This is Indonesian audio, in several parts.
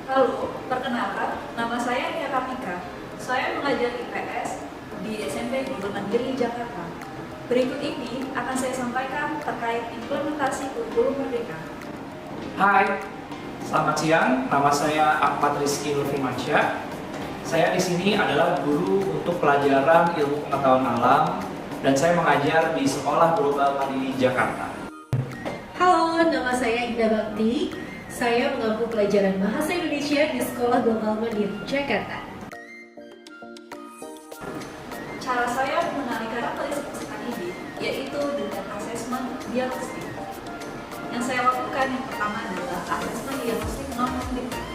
Halo, perkenalkan, nama saya Nia Kapika. Saya mengajar IPS di SMP Guru Mandiri Jakarta. Berikut ini akan saya sampaikan terkait implementasi kurikulum Merdeka. Hai, selamat siang. Nama saya Ahmad Rizky Nurfimansyah. Saya di sini adalah guru untuk pelajaran ilmu pengetahuan alam dan saya mengajar di Sekolah Global Mandiri Jakarta. Halo, nama saya Indah Bakti. Saya mengampu pelajaran Bahasa Indonesia di Sekolah Global Mandiri Jakarta. Cara saya mengenali karakteristik peserta didik yaitu dengan asesmen diagnostik. Yang saya lakukan yang pertama adalah asesmen diagnostik non-kognitif.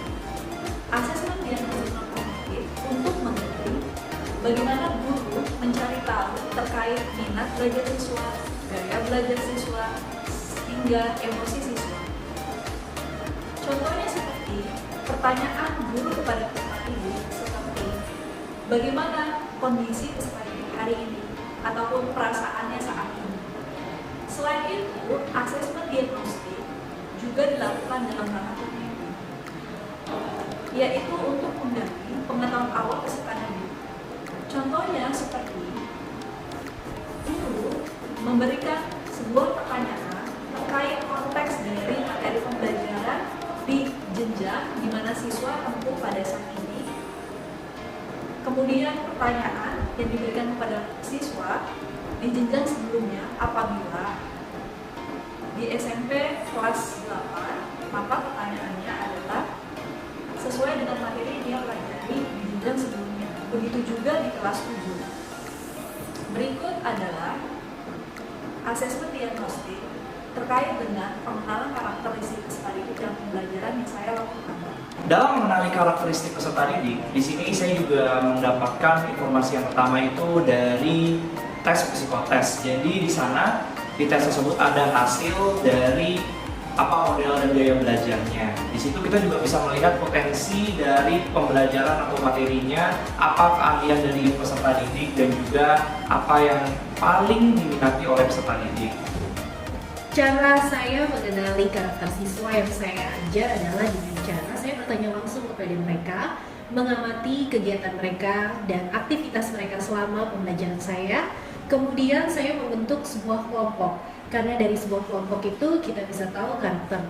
Asesmen diagnostik non-kognitif untuk mengerti bagaimana guru mencari tahu terkait minat belajar siswa, gaya belajar siswa, hingga emosi siswa. Contohnya seperti pertanyaan guru kepada peserta didik seperti bagaimana kondisi peserta didik hari ini ataupun perasaannya saat ini. Selain itu, asesmen diagnostik juga dilakukan dalam ranah kognitif, yaitu untuk menggali pengetahuan awal peserta didik. Contohnya seperti guru memberikan sebuah pertanyaan terkait konteks dari materi pembelajaran di jenjang di mana siswa tempuh pada saat ini. Kemudian pertanyaan yang diberikan kepada siswa di jenjang sebelumnya apabila di SMP kelas 8, maka pertanyaannya adalah sesuai dengan materi yang dia pelajari di jenjang sebelumnya. Begitu juga di kelas 7. Berikut adalah asesmen diagnostik terkait dengan pengenalan karakteristik peserta didik dan pembelajaran yang saya lakukan. Dalam mengenali karakteristik peserta didik, di sini saya juga mendapatkan informasi yang pertama itu dari tes psikotes. Jadi di sana di tes tersebut ada hasil dari apa model dan gaya belajarnya. Di situ kita juga bisa melihat potensi dari pembelajaran atau materinya, apa keahlian dari peserta didik dan juga apa yang paling diminati oleh peserta didik. Cara saya mengenali karakter siswa yang saya ajar adalah dengan cara saya bertanya langsung kepada mereka, mengamati kegiatan mereka dan aktivitas mereka selama pembelajaran saya. Kemudian saya membentuk sebuah kelompok, karena dari sebuah kelompok itu kita bisa tahu karakter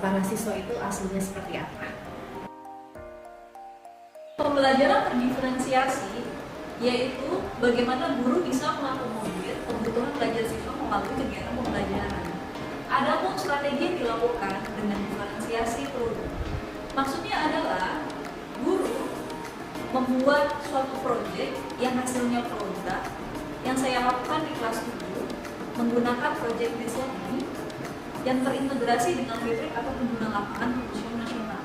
para siswa itu aslinya seperti apa. Pembelajaran terdiferensiasi yaitu bagaimana guru bisa mengakomodir kebutuhan belajar siswa melalui kegiatan pembelajaran. Adapun strategi yang dilakukan dengan diferensiasi produk, maksudnya adalah guru membuat suatu proyek yang hasilnya produk yang saya lakukan di kelas 7 menggunakan proyek desain yang terintegrasi dengan metrik atau pengguna lapangan ujian nasional.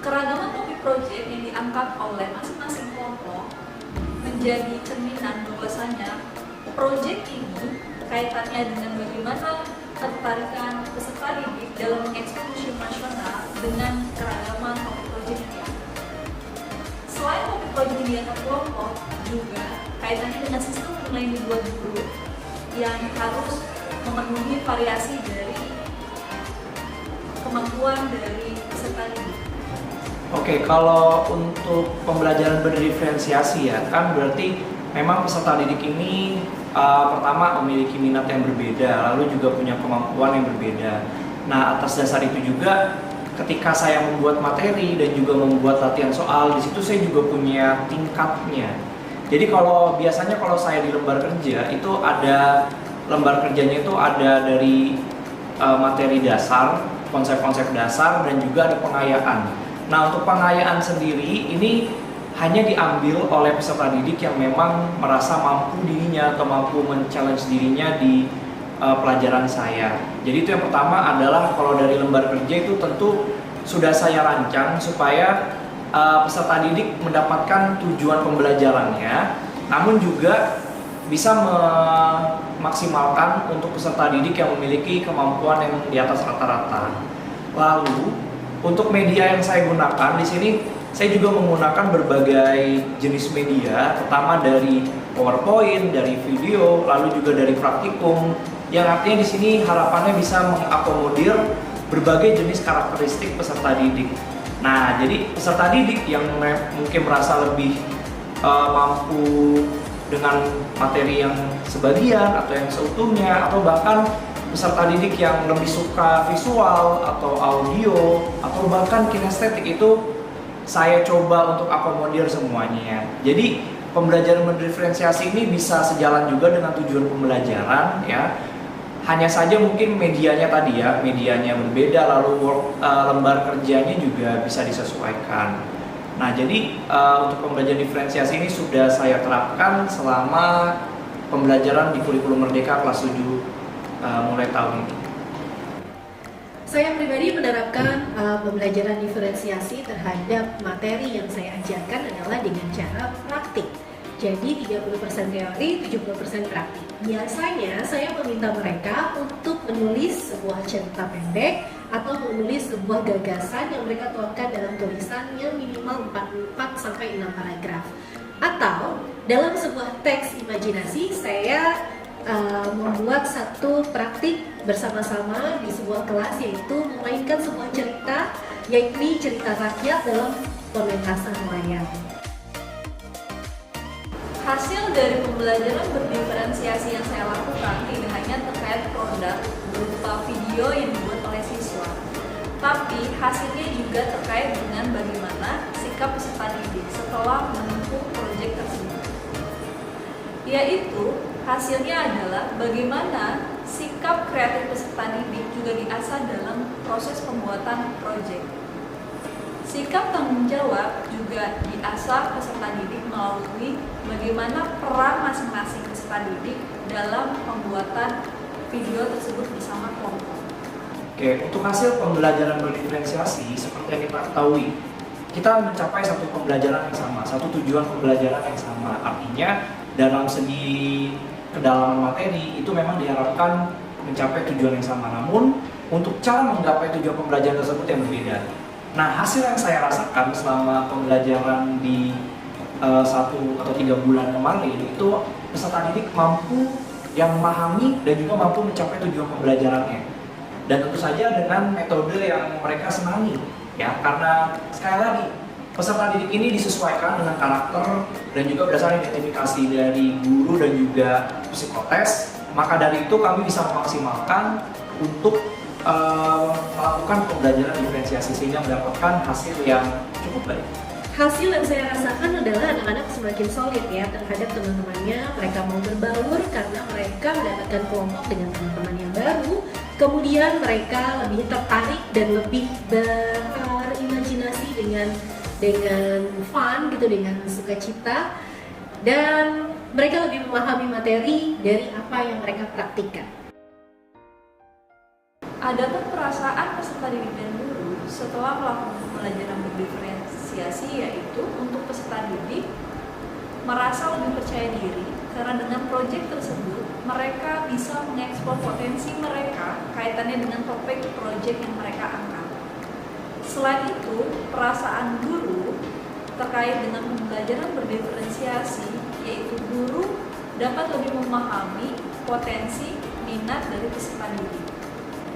Keragaman topik proyek yang diangkat oleh masing-masing kelompok menjadi cerminan bahwasanya proyek ini kaitannya dengan bagaimana ketertarikan peserta didik dalam mengekspor ujian nasional dengan keragaman topik proyek yang diangkat. Selain topik proyek yang diangkat kelompok, juga kaitannya dengan sistem penilaian yang dibuat guru yang harus memenuhi variasi dari kemampuan dari peserta didik. Oke, kalau untuk pembelajaran berdiferensiasi ya, kan berarti memang peserta didik ini pertama memiliki minat yang berbeda, lalu juga punya kemampuan yang berbeda. Nah, atas dasar itu juga ketika saya membuat materi dan juga membuat latihan soal, di situ saya juga punya tingkatnya. Jadi biasanya kalau saya di lembar kerja itu ada lembar kerjanya itu ada dari materi dasar, konsep-konsep dasar dan juga ada pengayaan. Nah, untuk pengayaan sendiri ini hanya diambil oleh peserta didik yang memang merasa mampu dirinya atau mampu men-challenge dirinya di pelajaran saya. Jadi itu yang pertama adalah kalau dari lembar kerja itu tentu sudah saya rancang supaya peserta didik mendapatkan tujuan pembelajarannya, namun juga bisa memaksimalkan untuk peserta didik yang memiliki kemampuan yang di atas rata-rata. Lalu untuk media yang saya gunakan di sini, saya juga menggunakan berbagai jenis media, pertama dari PowerPoint, dari video, lalu juga dari praktikum. Yang artinya di sini harapannya bisa mengakomodir berbagai jenis karakteristik peserta didik. Nah, jadi peserta didik yang mungkin merasa lebih mampu dengan materi yang sebagian atau yang seutuhnya, atau bahkan peserta didik yang lebih suka visual atau audio atau bahkan kinestetik, itu saya coba untuk akomodir semuanya. Jadi pembelajaran berdiferensiasi ini bisa sejalan juga dengan tujuan pembelajaran ya. Hanya saja mungkin medianya tadi ya, medianya berbeda, lalu lembar kerjanya juga bisa disesuaikan. Nah, jadi untuk pembelajaran diferensiasi ini sudah saya terapkan selama pembelajaran di kurikulum Merdeka kelas 7 mulai tahun ini. Saya pribadi menerapkan pembelajaran diferensiasi terhadap materi yang saya ajarkan adalah dengan cara praktik. Jadi 30% teori, 70% praktik. Biasanya saya meminta mereka untuk menulis sebuah cerita pendek atau menulis sebuah gagasan yang mereka tuangkan dalam tulisan yang minimal 4 sampai 6 paragraf. Atau dalam sebuah teks imajinasi saya membuat satu praktik bersama-sama di sebuah kelas, yaitu memainkan sebuah cerita, yaitu cerita rakyat dalam pementasan wayang. Hasil dari pembelajaran berdiferensiasi yang saya lakukan tidak hanya terkait produk berupa video yang dibuat oleh siswa, tapi hasilnya juga terkait dengan bagaimana sikap peserta didik setelah menempuh proyek tersebut. Yaitu hasilnya adalah bagaimana sikap kreatif peserta didik juga diasah dalam proses pembuatan proyek. Sikap tanggung jawab juga diasah peserta didik melalui bagaimana peran masing-masing peserta didik dalam pembuatan video tersebut bersama kelompok. Oke, untuk hasil pembelajaran berdiferensiasi seperti yang kita ketahui, kita mencapai satu pembelajaran yang sama, satu tujuan pembelajaran yang sama. Artinya dalam segi kedalaman materi itu memang diharapkan mencapai tujuan yang sama, namun untuk cara menggapai tujuan pembelajaran tersebut yang berbeda. Nah, hasil yang saya rasakan selama pembelajaran di 1 atau 3 bulan kemarin itu peserta didik mampu yang memahami dan juga mampu mencapai tujuan pembelajarannya. Dan tentu saja dengan metode yang mereka senangi ya, karena sekali lagi peserta didik ini disesuaikan dengan karakter dan juga berdasarkan identifikasi dari guru dan juga psikotes. Maka dari itu kami bisa memaksimalkan untuk melakukan pembelajaran diferensiasi sehingga mendapatkan hasil yang cukup baik. Hasil yang saya rasakan adalah anak-anak semakin solid ya terhadap teman-temannya. Mereka mau berbaur karena mereka mendapatkan kelompok dengan teman-teman yang baru. Kemudian mereka lebih tertarik dan lebih berimajinasi dengan fun gitu, dengan sukacita, dan mereka lebih memahami materi dari apa yang mereka praktikkan. Adapun perasaan peserta didik dan guru setelah melakukan pembelajaran berdiferensiasi, yaitu untuk peserta didik merasa lebih percaya diri karena dengan proyek tersebut mereka bisa mengeksplor potensi mereka kaitannya dengan topik proyek yang mereka angkat. Selain itu, perasaan guru terkait dengan pembelajaran berdiferensiasi, yaitu guru dapat lebih memahami potensi minat dari peserta didik.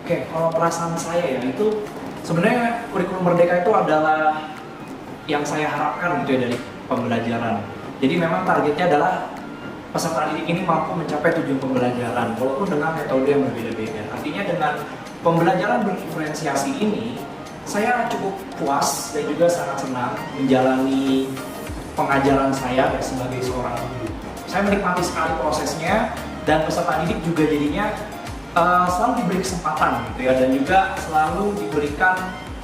Oke, kalau perasaan saya ya, itu sebenarnya kurikulum Merdeka itu adalah yang saya harapkan gitu ya dari pembelajaran. Jadi memang targetnya adalah peserta didik ini mampu mencapai tujuan pembelajaran walaupun dengan metode yang berbeda-beda. Artinya dengan pembelajaran berdiferensiasi ini saya cukup puas dan juga sangat senang menjalani pengajaran saya sebagai seorang guru. Saya menikmati sekali prosesnya dan peserta didik juga jadinya selalu diberi kesempatan gitu ya, dan juga selalu diberikan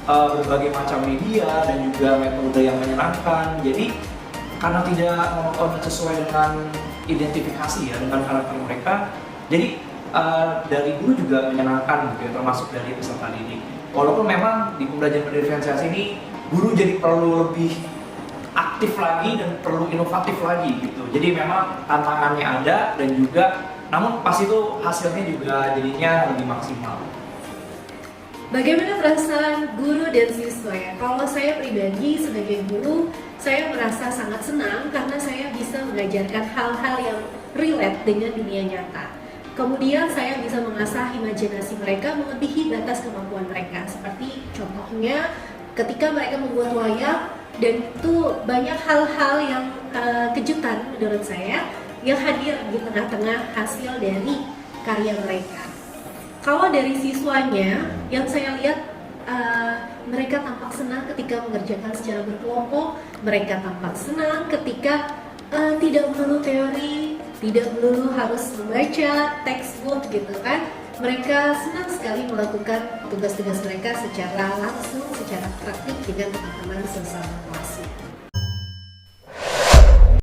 berbagai macam media dan juga metode yang menyenangkan. Jadi karena tidak monoton sesuai dengan identifikasi ya, dengan karakter mereka, jadi dari guru juga menyenangkan gitu ya, termasuk dari peserta didik. Walaupun memang di pembelajaran berdiferensiasi ini guru jadi perlu lebih aktif lagi dan perlu inovatif lagi gitu. Jadi memang tantangannya ada dan juga namun pas itu hasilnya juga jadinya lebih maksimal. Bagaimana perasaan guru dan siswa ya? Kalau saya pribadi sebagai guru, saya merasa sangat senang karena saya bisa mengajarkan hal-hal yang relate dengan dunia nyata. Kemudian saya bisa mengasah imajinasi mereka melebihi batas kemampuan mereka. Seperti contohnya ketika mereka membuat wayang, dan itu banyak hal-hal yang kejutan menurut saya yang hadir di tengah-tengah hasil dari karya mereka. Kalau dari siswanya, yang saya lihat mereka tampak senang ketika mengerjakan secara berkelompok, mereka tampak senang ketika tidak melulu teori, tidak melulu harus membaca textbook gitu kan. Mereka senang sekali melakukan tugas-tugas mereka secara langsung, secara praktik dengan teman-teman sesama kelasnya.